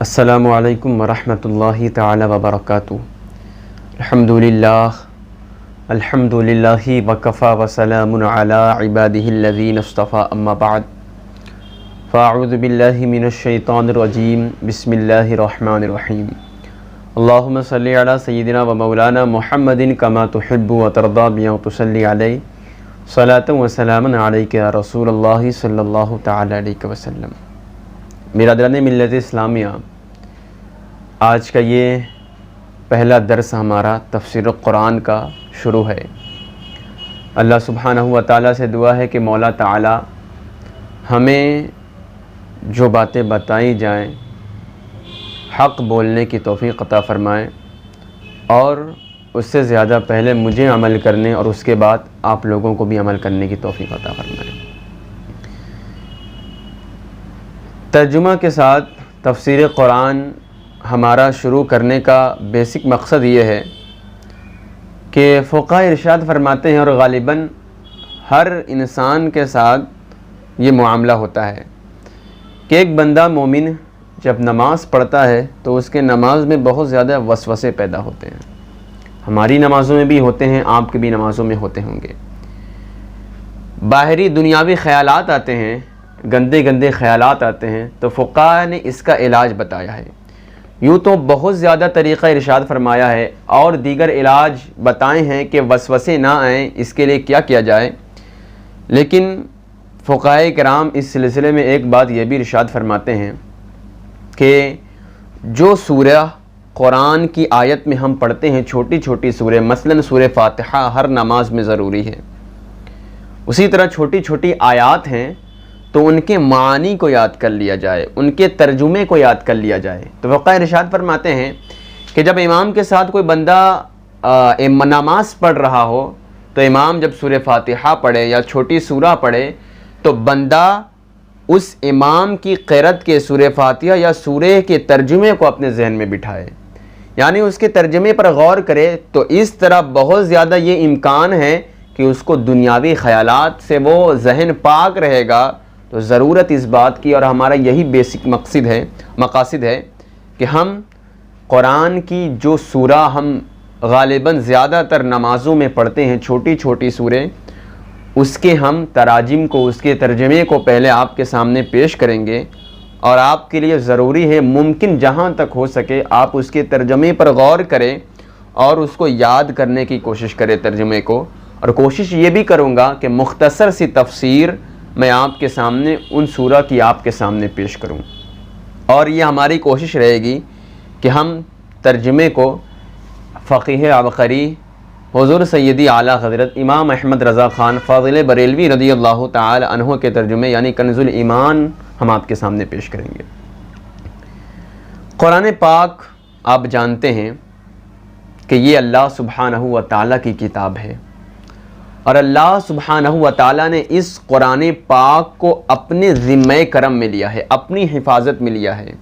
السلام علیکم ورحمۃ اللہ تعالی وبرکاتہ۔ الحمد للہ وکفیٰ وسلام علی عبادہ الذین اصطفیٰ اما بعد فاعوذ باللہ من الشیطان الرجیم بسم اللہ الرحمن الرحیم۔ اللہم صلی علی سیدنا و مولانا محمد کما تحب و ترضی بما تصلی علیہ صلاۃ و سلام علیک یا رسول اللہ صلی اللہ تعالی علیہ وسلم۔ برادران ملت اسلامیہ، آج کا یہ پہلا درس ہمارا تفسیر قرآن کا شروع ہے۔ اللہ سبحانہ و تعالیٰ سے دعا ہے کہ مولا تعالیٰ ہمیں جو باتیں بتائی جائیں حق بولنے کی توفیق عطا فرمائیں، اور اس سے زیادہ پہلے مجھے عمل کرنے اور اس کے بعد آپ لوگوں کو بھی عمل کرنے کی توفیق عطا فرمائیں۔ ترجمہ کے ساتھ تفسیر قرآن ہمارا شروع کرنے کا بیسک مقصد یہ ہے کہ فقہاء ارشاد فرماتے ہیں، اور غالباً ہر انسان کے ساتھ یہ معاملہ ہوتا ہے کہ ایک بندہ مومن جب نماز پڑھتا ہے تو اس کے نماز میں بہت زیادہ وسوسے پیدا ہوتے ہیں۔ ہماری نمازوں میں بھی ہوتے ہیں، آپ کی بھی نمازوں میں ہوتے ہوں گے۔ باہری دنیاوی خیالات آتے ہیں، گندے گندے خیالات آتے ہیں، تو فقہاء نے اس کا علاج بتایا ہے۔ یوں تو بہت زیادہ طریقہ ارشاد فرمایا ہے اور دیگر علاج بتائے ہیں کہ وسوسے نہ آئیں، اس کے لیے کیا کیا جائے، لیکن فقہاء کرام اس سلسلے میں ایک بات یہ بھی ارشاد فرماتے ہیں کہ جو سورہ قرآن کی آیت میں ہم پڑھتے ہیں، چھوٹی چھوٹی سورہ، مثلا سورہ فاتحہ ہر نماز میں ضروری ہے، اسی طرح چھوٹی چھوٹی آیات ہیں تو ان کے معانی کو یاد کر لیا جائے، ان کے ترجمے کو یاد کر لیا جائے۔ تو فقہاء ارشاد فرماتے ہیں کہ جب امام کے ساتھ کوئی بندہ نماز پڑھ رہا ہو تو امام جب سورہ فاتحہ پڑھے یا چھوٹی سورہ پڑھے تو بندہ اس امام کی قرأت کے سورہ فاتحہ یا سورہ کے ترجمے کو اپنے ذہن میں بٹھائے، یعنی اس کے ترجمے پر غور کرے، تو اس طرح بہت زیادہ یہ امکان ہے کہ اس کو دنیاوی خیالات سے وہ ذہن پاک رہے گا۔ تو ضرورت اس بات کی، اور ہمارا یہی بیسک مقاصد ہے کہ ہم قرآن کی جو سورہ ہم غالباً زیادہ تر نمازوں میں پڑھتے ہیں، چھوٹی چھوٹی سوریں، اس کے ہم تراجم کو، اس کے ترجمے کو پہلے آپ کے سامنے پیش کریں گے، اور آپ کے لیے ضروری ہے ممکن جہاں تک ہو سکے آپ اس کے ترجمے پر غور کریں اور اس کو یاد کرنے کی کوشش کریں ترجمے کو۔ اور کوشش یہ بھی کروں گا کہ مختصر سی تفسیر میں آپ کے سامنے ان سورہ کی آپ کے سامنے پیش کروں، اور یہ ہماری کوشش رہے گی کہ ہم ترجمے کو فقیہ عبقری حضور سیدی اعلیٰ حضرت امام احمد رضا خان فاضل بریلوی رضی اللہ تعالی عنہ کے ترجمے یعنی کنز الایمان ہم آپ کے سامنے پیش کریں گے۔ قرآن پاک آپ جانتے ہیں کہ یہ اللہ سبحانہ و تعالیٰ کی کتاب ہے، اور اللہ سبحانہ و تعالیٰ نے اس قرآن پاک کو اپنے ذمہ کرم میں لیا ہے، اپنی حفاظت میں لیا ہے۔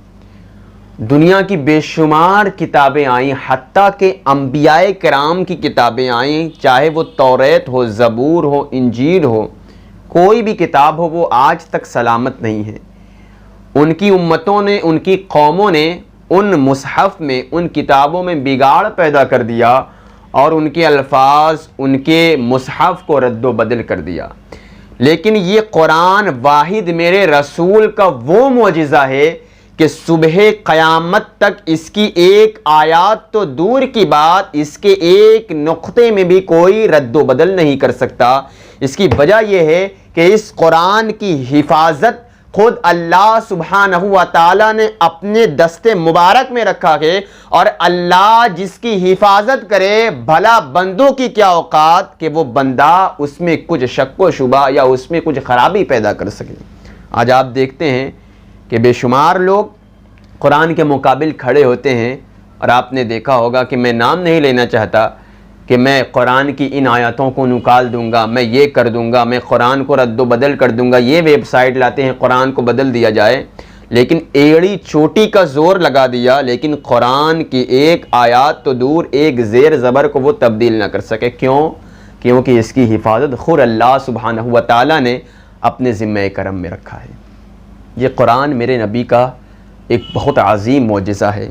دنیا کی بے شمار کتابیں آئیں، حتیٰ کہ انبیاء کرام کی کتابیں آئیں، چاہے وہ توریت ہو، زبور ہو، انجیل ہو، کوئی بھی کتاب ہو، وہ آج تک سلامت نہیں ہے۔ ان کی امتوں نے، ان کی قوموں نے ان مصحف میں، ان کتابوں میں بگاڑ پیدا کر دیا، اور ان کے الفاظ، ان کے مصحف کو رد و بدل کر دیا۔ لیکن یہ قرآن واحد میرے رسول کا وہ معجزہ ہے کہ صبح قیامت تک اس کی ایک آیات تو دور کی بات، اس کے ایک نقطے میں بھی کوئی رد و بدل نہیں کر سکتا۔ اس کی وجہ یہ ہے کہ اس قرآن کی حفاظت خود اللہ سبحانہ و تعالیٰ نے اپنے دست مبارک میں رکھا ہے، اور اللہ جس کی حفاظت کرے، بھلا بندوں کی کیا اوقات کہ وہ بندہ اس میں کچھ شک و شبہ یا اس میں کچھ خرابی پیدا کر سکے۔ آج آپ دیکھتے ہیں کہ بے شمار لوگ قرآن کے مقابل کھڑے ہوتے ہیں، اور آپ نے دیکھا ہوگا کہ میں نام نہیں لینا چاہتا کہ میں قرآن کی ان آیاتوں کو نکال دوں گا، میں یہ کر دوں گا، میں قرآن کو رد و بدل کر دوں گا، یہ ویب سائٹ لاتے ہیں قرآن کو بدل دیا جائے، لیکن ایڑی چوٹی کا زور لگا دیا، لیکن قرآن کی ایک آیات تو دور، ایک زیر زبر کو وہ تبدیل نہ کر سکے۔ کیوں؟ کیونکہ اس کی حفاظت خود اللہ سبحانہ و تعالیٰ نے اپنے ذمہ کرم میں رکھا ہے۔ یہ قرآن میرے نبی کا ایک بہت عظیم معجزہ ہے۔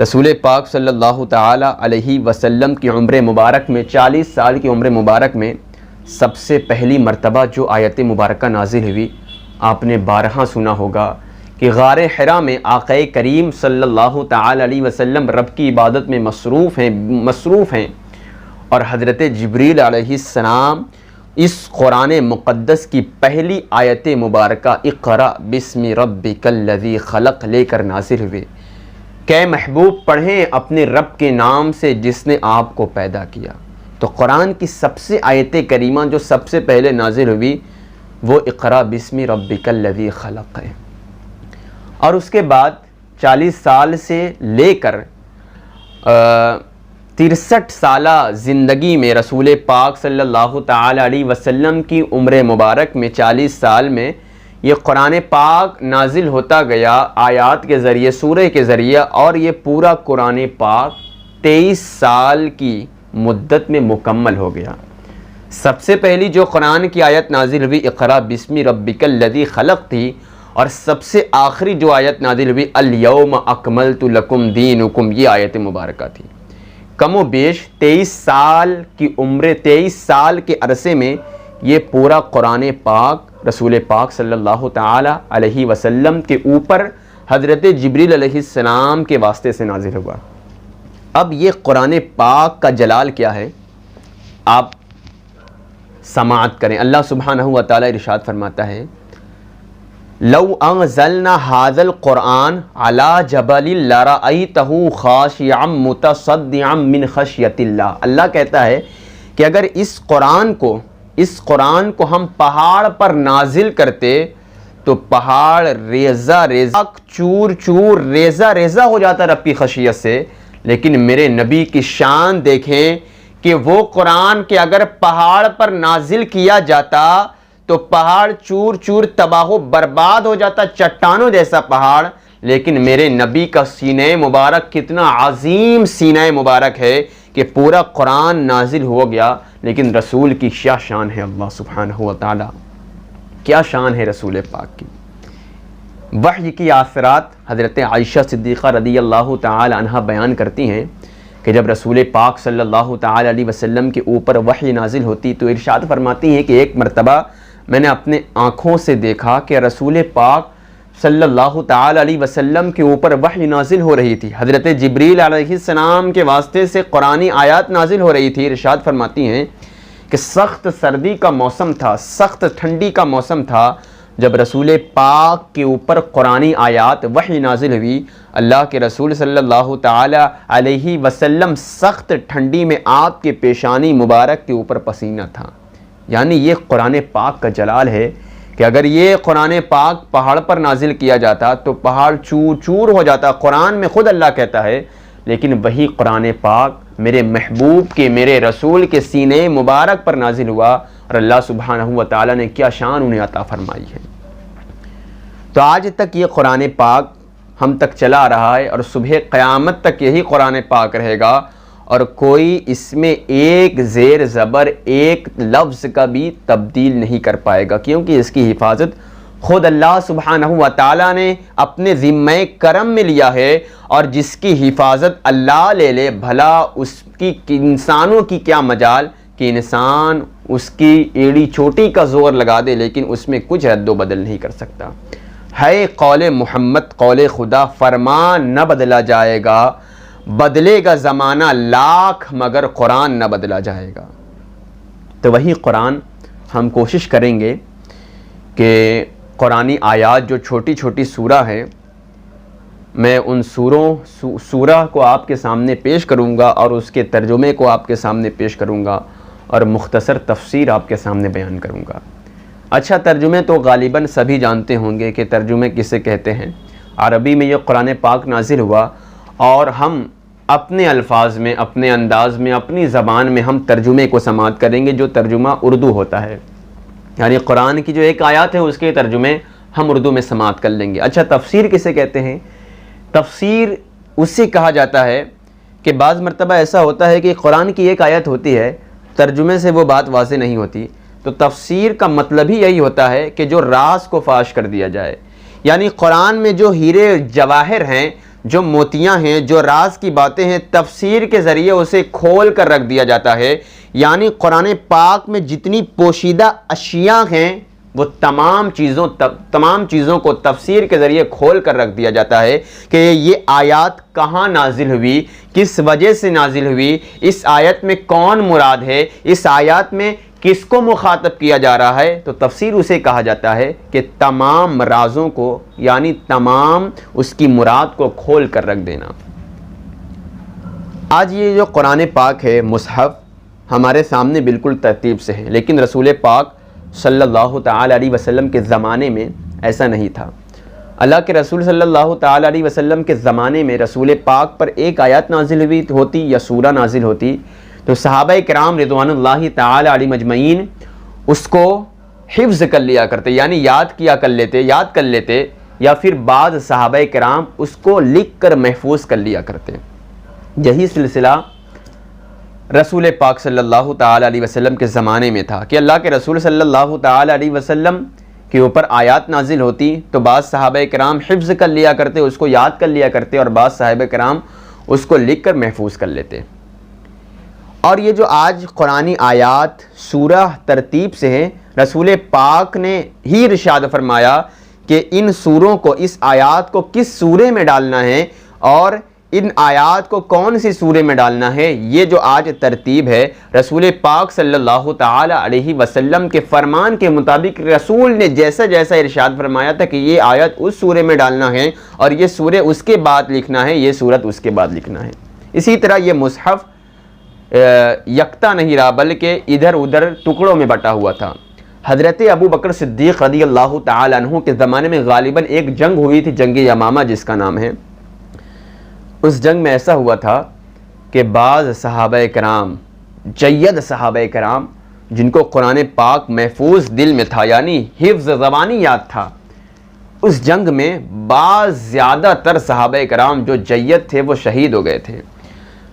رسول پاک صلی اللہ تعالی علیہ وسلم کی عمر مبارک میں 40 سال کی عمر مبارک میں سب سے پہلی مرتبہ جو آیت مبارکہ نازل ہوئی، آپ نے بارہا سنا ہوگا کہ غار حرا میں آقا کریم صلی اللہ تعالی علیہ وسلم رب کی عبادت میں مصروف ہیں اور حضرت جبریل علیہ السلام اس قرآن مقدس کی پہلی آیت مبارکہ اقرأ بسم ربک الذی خلق لے کر نازل ہوئے کہ محبوب پڑھیں اپنے رب کے نام سے جس نے آپ کو پیدا کیا۔ تو قرآن کی سب سے آیت کریمہ جو سب سے پہلے نازل ہوئی وہ اقرأ بسم ربک الذی خلق ہے، اور اس کے بعد 40 سال سے لے کر 63 سالہ زندگی میں رسول پاک صلی اللہ تعالی علیہ وسلم کی عمر مبارک میں 40 سال میں یہ قرآن پاک نازل ہوتا گیا آیات کے ذریعے، سورہ کے ذریعے، اور یہ پورا قرآن پاک 23 سال کی مدت میں مکمل ہو گیا۔ سب سے پہلی جو قرآن کی آیت نازل ہوئی اقرأ بسم ربک الذی خلق تھی، اور سب سے آخری جو آیت نازل ہوئی الیوم اکملت لکم دینکم، یہ آیت مبارکہ تھی۔ کم و بیش 23 سال کی عمر، 23 سال کے عرصے میں یہ پورا قرآن پاک رسول پاک صلی اللہ تعالی علیہ وسلم کے اوپر حضرت جبریل علیہ السلام کے واسطے سے نازل ہوا۔ اب یہ قرآن پاک کا جلال کیا ہے، آپ سماعت کریں۔ اللہ سبحانہ و تعالی ارشاد فرماتا ہے لو انزلنا هذا القرآن على جبل لرأيته خاشعا متصدعا من خشیۃ اللہ۔ اللہ کہتا ہے کہ اگر اس قرآن کو ہم پہاڑ پر نازل کرتے تو پہاڑ ریزہ ریزہ، چور چور، ریزہ ریزہ ہو جاتا رب کی خشیت سے۔ لیکن میرے نبی کی شان دیکھیں کہ وہ قرآن کہ اگر پہاڑ پر نازل کیا جاتا تو پہاڑ چور چور، تباہ و برباد ہو جاتا، چٹانوں جیسا پہاڑ۔ لیکن میرے نبی کا سینہ مبارک کتنا عظیم سینہ مبارک ہے کہ پورا قرآن نازل ہو گیا۔ لیکن رسول کی کیا شان ہے، اللہ سبحانہ و تعالی کیا شان ہے رسول پاک کی۔ وحی کی آثرات حضرت عائشہ صدیقہ رضی اللہ تعالی عنہ بیان کرتی ہیں کہ جب رسول پاک صلی اللہ تعالی علیہ وسلم کے اوپر وحی نازل ہوتی تو ارشاد فرماتی ہیں کہ ایک مرتبہ میں نے اپنے آنکھوں سے دیکھا کہ رسول پاک صلی اللہ تعالی علیہ وسلم کے اوپر وحی نازل ہو رہی تھی، حضرت جبریل علیہ السلام کے واسطے سے قرآنی آیات نازل ہو رہی تھی۔ ارشاد فرماتی ہیں کہ سخت سردی کا موسم تھا، سخت ٹھنڈی کا موسم تھا، جب رسول پاک کے اوپر قرآنی آیات وحی نازل ہوئی۔ اللہ کے رسول صلی اللہ تعالی علیہ وسلم سخت ٹھنڈی میں آپ کے پیشانی مبارک کے اوپر پسینہ تھا۔ یعنی یہ قرآن پاک کا جلال ہے کہ اگر یہ قرآن پاک پہاڑ پر نازل کیا جاتا تو پہاڑ چور چور ہو جاتا۔ قرآن میں خود اللہ کہتا ہے، لیکن وہی قرآن پاک میرے محبوب کے، میرے رسول کے سینے مبارک پر نازل ہوا، اور اللہ سبحانہ و تعالی نے کیا شان انہیں عطا فرمائی ہے۔ تو آج تک یہ قرآن پاک ہم تک چلا رہا ہے، اور صبح قیامت تک یہی قرآن پاک رہے گا، اور کوئی اس میں ایک زیر زبر، ایک لفظ کا بھی تبدیل نہیں کر پائے گا، کیونکہ اس کی حفاظت خود اللہ سبحانہ و تعالیٰ نے اپنے ذمہ کرم میں لیا ہے، اور جس کی حفاظت اللہ لے لے بھلا اس کی انسانوں کی کیا مجال کہ انسان اس کی ایڑی چوٹی کا زور لگا دے، لیکن اس میں کچھ رد و بدل نہیں کر سکتا۔ ہے قول محمد قول خدا، فرمان نہ بدلا جائے گا، بدلے گا زمانہ لاکھ مگر قرآن نہ بدلا جائے گا۔ تو وہی قرآن ہم کوشش کریں گے کہ قرآنی آیات جو چھوٹی چھوٹی سورہ ہے، میں ان سورہ کو آپ کے سامنے پیش کروں گا، اور اس کے ترجمے کو آپ کے سامنے پیش کروں گا، اور مختصر تفسیر آپ کے سامنے بیان کروں گا۔ اچھا، ترجمے تو غالباً سبھی جانتے ہوں گے کہ ترجمے کسے کہتے ہیں۔ عربی میں یہ قرآن پاک نازل ہوا، اور ہم اپنے الفاظ میں، اپنے انداز میں، اپنی زبان میں ہم ترجمے کو سماعت کریں گے، جو ترجمہ اردو ہوتا ہے۔ یعنی قرآن کی جو ایک آیات ہے اس کے ترجمے ہم اردو میں سماعت کر لیں گے۔ اچھا، تفسیر کسے کہتے ہیں؟ تفسیر اسے کہا جاتا ہے کہ بعض مرتبہ ایسا ہوتا ہے کہ قرآن کی ایک آیت ہوتی ہے، ترجمے سے وہ بات واضح نہیں ہوتی، تو تفسیر کا مطلب ہی یہی ہوتا ہے کہ جو راز کو فاش کر دیا جائے، یعنی قرآن میں جو ہیرے جواہر ہیں، جو موتیاں ہیں، جو راز کی باتیں ہیں، تفسیر کے ذریعے اسے کھول کر رکھ دیا جاتا ہے۔ یعنی قرآن پاک میں جتنی پوشیدہ اشیاء ہیں وہ تمام چیزوں کو تفسیر کے ذریعے کھول کر رکھ دیا جاتا ہے کہ یہ آیات کہاں نازل ہوئی، کس وجہ سے نازل ہوئی، اس آیت میں کون مراد ہے، اس آیات میں کس کو مخاطب کیا جا رہا ہے۔ تو تفسیر اسے کہا جاتا ہے کہ تمام رازوں کو، یعنی تمام اس کی مراد کو کھول کر رکھ دینا۔ آج یہ جو قرآن پاک ہے، مصحف، ہمارے سامنے بالکل ترتیب سے ہے، لیکن رسول پاک صلی اللہ تعالی علیہ وسلم کے زمانے میں ایسا نہیں تھا۔ اللہ کے رسول صلی اللہ تعالی علیہ وسلم کے زمانے میں رسول پاک پر ایک آیت نازل ہوتی یا سورہ نازل ہوتی تو صحابہ کرام رضوان اللہ تعالی علیہ مجمعین اس کو حفظ کر لیا کرتے، یعنی یاد کر لیتے، یا پھر بعض صحابہ کرام اس کو لکھ کر محفوظ کر لیا کرتے۔ یہی سلسلہ رسول پاک صلی اللہ تعالی علیہ وسلم کے زمانے میں تھا کہ اللہ کے رسول صلی اللہ تعالی علیہ وسلم کے اوپر آیات نازل ہوتی تو بعض صحابہ کرام حفظ کر لیا کرتے، اس کو یاد کر لیا کرتے، اور بعض صحابہ کرام اس کو لکھ کر محفوظ کر لیتے۔ اور یہ جو آج قرآنی آیات سورہ ترتیب سے ہیں، رسول پاک نے ہی ارشاد فرمایا کہ ان سوروں کو، اس آیات کو کس سورے میں ڈالنا ہے اور ان آیات کو کون سی سورے میں ڈالنا ہے، یہ جو آج ترتیب ہے رسول پاک صلی اللہ تعالی علیہ وسلم کے فرمان کے مطابق رسول نے جیسا ارشاد فرمایا تھا کہ یہ آیت اس سورے میں ڈالنا ہے اور یہ سورے اس کے بعد لکھنا ہے، یہ سورت اس کے بعد لکھنا ہے۔ اسی طرح یہ مصحف یکتا نہیں رہا بلکہ ادھر ادھر ٹکڑوں میں بٹا ہوا تھا۔ حضرت ابو بکر صدیق رضی اللہ تعالی عنہ کے زمانے میں غالباً ایک جنگ ہوئی تھی، جنگ یمامہ جس کا نام ہے۔ اس جنگ میں ایسا ہوا تھا کہ بعض صحابہ کرام، جید صحابہ کرام جن کو قرآن پاک محفوظ دل میں تھا، یعنی حفظ زبانی یاد تھا، اس جنگ میں بعض زیادہ تر صحابہ کرام جو جید تھے وہ شہید ہو گئے تھے۔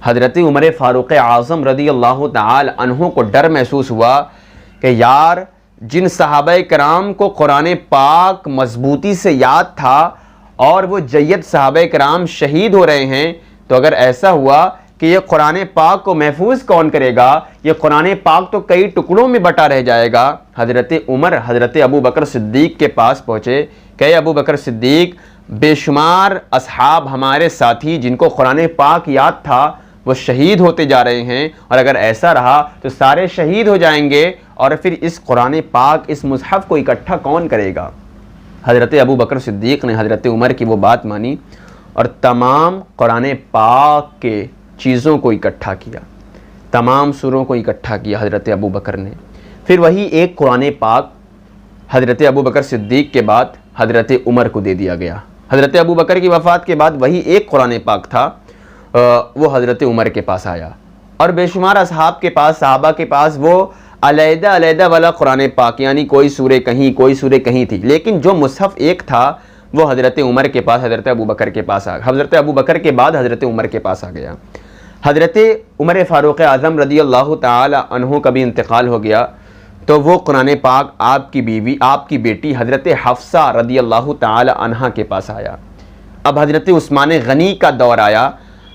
حضرت عمر فاروق اعظم رضی اللہ تعالی عنہ کو ڈر محسوس ہوا کہ یار جن صحابہ کرام کو قرآن پاک مضبوطی سے یاد تھا اور وہ جید صحابہ کرام شہید ہو رہے ہیں، تو اگر ایسا ہوا کہ یہ قرآن پاک کو محفوظ کون کرے گا، یہ قرآن پاک تو کئی ٹکڑوں میں بٹا رہ جائے گا۔ حضرت عمر حضرت ابو بکر صدیق کے پاس پہنچے کہ ابو بکر صدیق، بے شمار اصحاب ہمارے ساتھی جن کو قرآن پاک یاد تھا وہ شہید ہوتے جا رہے ہیں، اور اگر ایسا رہا تو سارے شہید ہو جائیں گے، اور پھر اس قرآن پاک، اس مصحف کو اکٹھا کون کرے گا؟ حضرت ابو بکر صدیق نے حضرت عمر کی وہ بات مانی اور تمام قرآن پاک کے چیزوں کو اکٹھا کیا، تمام سوروں کو اکٹھا کیا حضرت ابو بکر نے۔ پھر وہی ایک قرآن پاک حضرت ابو بکر صدیق کے بعد حضرت عمر کو دے دیا گیا۔ حضرت ابو بکر کی وفات کے بعد وہی ایک قرآن پاک تھا، وہ حضرت عمر کے پاس آیا، اور بے شمار اصحاب کے پاس، صحابہ کے پاس وہ علیحدہ والا قرآن پاک، یعنی کوئی سورہ کہیں کوئی سورہ کہیں تھی، لیکن جو مصحف ایک تھا وہ حضرت عمر کے پاس، حضرت ابو بکر کے پاس حضرت ابو بکر کے بعد حضرت عمر کے پاس آ گیا۔ حضرت عمر فاروق اعظم رضی اللہ تعالی عنہ کا بھی انتقال ہو گیا، تو وہ قرآن پاک آپ کی بیوی، آپ کی بیٹی حضرت حفصہ رضی اللہ تعالی عنہ کے پاس آیا۔ اب حضرت عثمان غنی کا دور آیا۔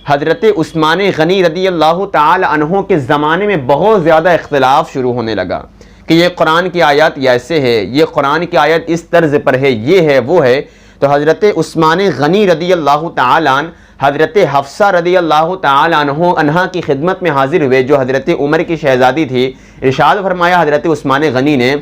حضرت عثمان غنی رضی اللہ تعالی عنہ کے زمانے میں بہت زیادہ اختلاف شروع ہونے لگا کہ یہ قرآن کی آیات ایسے ہے، یہ قرآن کی آیت اس طرز پر ہے، یہ ہے وہ ہے۔ تو حضرت عثمان غنی رضی اللہ تعالی عنہ حضرت حفصہ رضی اللہ تعالی عنہ کی خدمت میں حاضر ہوئے، جو حضرت عمر کی شہزادی تھی۔ ارشاد فرمایا حضرت عثمان غنی نے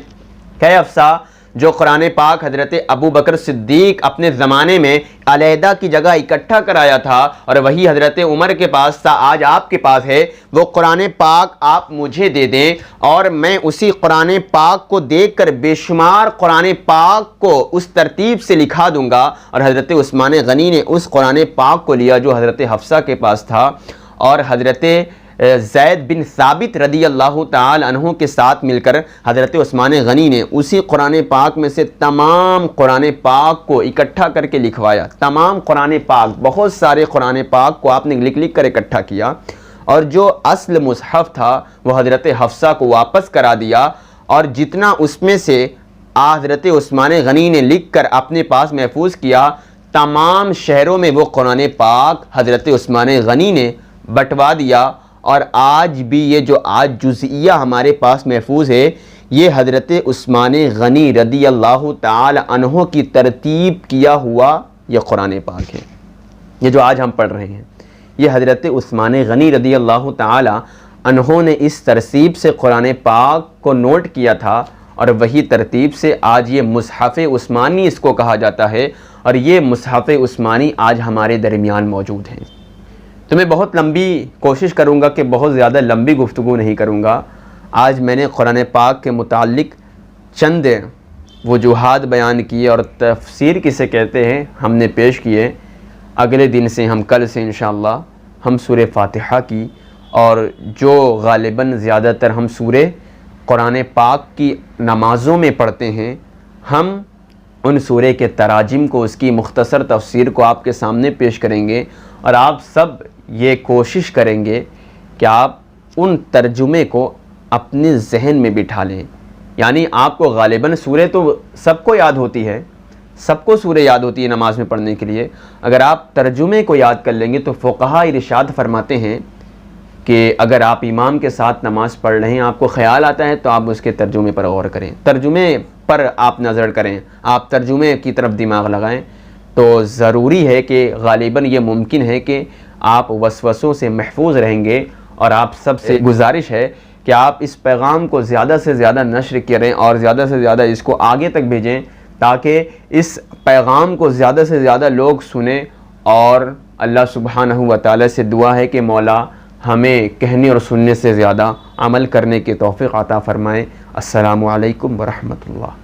کہ حفصہ، جو قرآن پاک حضرت ابو بکر صدیق اپنے زمانے میں علیحدہ کی جگہ اکٹھا کرایا تھا اور وہی حضرت عمر کے پاس تھا، آج آپ کے پاس ہے، وہ قرآن پاک آپ مجھے دے دیں اور میں اسی قرآن پاک کو دیکھ کر بے شمار قرآن پاک کو اس ترتیب سے لکھا دوں گا۔ اور حضرت عثمان غنی نے اس قرآن پاک کو لیا جو حضرت حفصہ کے پاس تھا، اور حضرت زید بن ثابت رضی اللہ تعالی عنہ کے ساتھ مل کر حضرت عثمان غنی نے اسی قرآن پاک میں سے تمام قرآن پاک کو اکٹھا کر کے لکھوایا۔ تمام قرآن پاک، بہت سارے قرآن پاک کو آپ نے لکھ کر اکٹھا کیا، اور جو اصل مصحف تھا وہ حضرت حفصہ کو واپس کرا دیا، اور جتنا اس میں سے حضرت عثمان غنی نے لکھ کر اپنے پاس محفوظ کیا، تمام شہروں میں وہ قرآن پاک حضرت عثمان غنی نے بٹوا دیا، اور آج بھی یہ جو آج جزئیہ ہمارے پاس محفوظ ہے، یہ حضرت عثمان غنی رضی اللہ تعالی عنہ کی ترتیب کیا ہوا یہ قرآن پاک ہے۔ یہ جو آج ہم پڑھ رہے ہیں، یہ حضرت عثمان غنی رضی اللہ تعالی عنہ نے اس ترتیب سے قرآن پاک کو نوٹ کیا تھا، اور وہی ترتیب سے آج یہ مصحف عثمانی اس کو کہا جاتا ہے، اور یہ مصحف عثمانی آج ہمارے درمیان موجود ہیں۔ تو میں بہت لمبی کوشش کروں گا کہ بہت زیادہ لمبی گفتگو نہیں کروں گا۔ آج میں نے قرآن پاک کے متعلق چند وجوہات بیان کیے، اور تفسیر کسے کہتے ہیں ہم نے پیش کیے۔ اگلے دن سے کل سے انشاءاللہ ہم سورہ فاتحہ کی، اور جو غالباً زیادہ تر ہم سورہ قرآن پاک کی نمازوں میں پڑھتے ہیں، ہم ان سورہ کے تراجم کو، اس کی مختصر تفسیر کو آپ کے سامنے پیش کریں گے، اور آپ سب یہ کوشش کریں گے کہ آپ ان ترجمے کو اپنے ذہن میں بٹھا لیں۔ یعنی آپ کو غالباً سورہ تو سب کو یاد ہوتی ہے، سب کو سورہ یاد ہوتی ہے نماز میں پڑھنے کے لیے، اگر آپ ترجمے کو یاد کر لیں گے تو فقہاء ارشاد فرماتے ہیں کہ اگر آپ امام کے ساتھ نماز پڑھ رہے ہیں، آپ کو خیال آتا ہے تو آپ اس کے ترجمے پر غور کریں، ترجمے پر آپ نظر کریں، آپ ترجمے کی طرف دماغ لگائیں، تو ضروری ہے کہ غالباً یہ ممکن ہے کہ آپ وسوسوں سے محفوظ رہیں گے۔ اور آپ سب سے گزارش ہے کہ آپ اس پیغام کو زیادہ سے زیادہ نشر کریں، اور زیادہ سے زیادہ اس کو آگے تک بھیجیں، تاکہ اس پیغام کو زیادہ سے زیادہ لوگ سنیں، اور اللہ سبحانہ و تعالی سے دعا ہے کہ مولا ہمیں کہنے اور سننے سے زیادہ عمل کرنے کی توفیق عطا فرمائے۔ السلام علیکم ورحمۃ اللہ۔